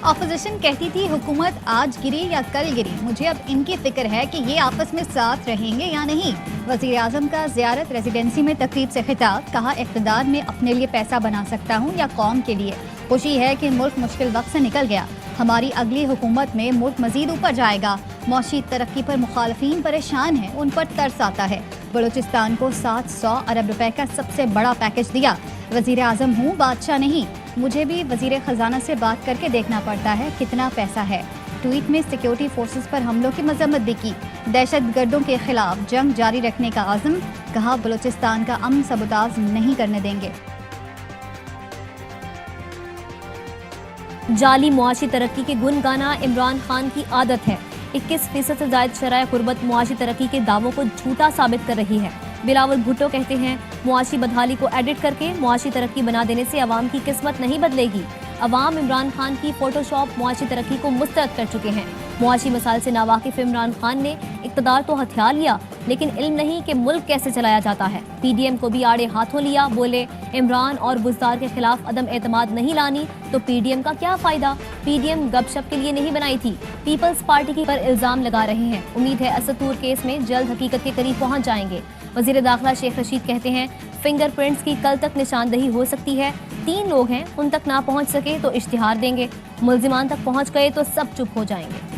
Opposition कहती थी हुकूमत आज गिरी या कल गिरी, मुझे अब इनकी फिक्र है कि ये आपस में साथ रहेंगे या नहीं। वज़ीर आज़म का ज़ियारत रेजिडेंसी में तकरीब से खिताब, कहा इक़्तिदार में अपने लिए पैसा बना सकता हूँ या कौम के लिए। खुशी है कि मुल्क मुश्किल वक्त से निकल गया, हमारी अगली हुकूमत में मुल्क मजीद ऊपर जाएगा। मौशी तरक्की पर मुखालफीन परेशान हैं, उन पर तरस आता है। बलूचिस्तान को 700 अरब रुपए का सबसे बड़ा पैकेज दिया। वज़ीर आज़म हूँ, बादशाह नहीं, मुझे भी वज़ीर ख़जाना से बात करके देखना पड़ता है कितना पैसा है। ट्वीट में सिक्योरिटी फोर्सेस पर हमलों की मजम्मत भी की। दहशत गर्दों के खिलाफ जंग जारी रखने का आज़म, कहा बलूचिस्तान का अमन सबूताज नहीं करने देंगे। जाली मुआशी तरक्की के गुन गाना इमरान खान की आदत है। 21% से ज्यादा शराय कुर्बत मुआशी तरक्की के दावों को झूठा साबित कर रही है। बिलावल भुट्टो कहते हैं, मुआशी बदहाली को एडिट करके मुआशी तरक्की बना देने से अवाम की किस्मत नहीं बदलेगी। अवाम इमरान खान की फोटोशॉप मुआशी तरक्की को मुस्तरद कर चुके हैं। मुआशी मसाइल से नावाकिफ इमरान खान ने इक़्तिदार तो हथियार लिया, लेकिन इल्म नहीं कि मुल्क कैसे चलाया जाता है। पीडीएम को भी आड़े हाथों लिया, बोले इमरान और बुज़दार के खिलाफ अदम एतमाद नहीं लानी तो पीडीएम का क्या फायदा। पीडीएम गपशप के लिए नहीं बनाई थी, पीपल्स पार्टी की पर इल्जाम लगा रहे हैं। उम्मीद है असतूर केस में जल्द हकीकत के करीब पहुंच जाएंगे। वज़ीर दाखिला शेख रशीद कहते हैं, फिंगरप्रिंट्स की कल तक निशानदही हो सकती है। 3 लोग हैं, उन तक ना पहुंच सके तो इश्तिहार देंगे, मुल्जिमान तक पहुंच गए तो सब चुप हो जाएंगे।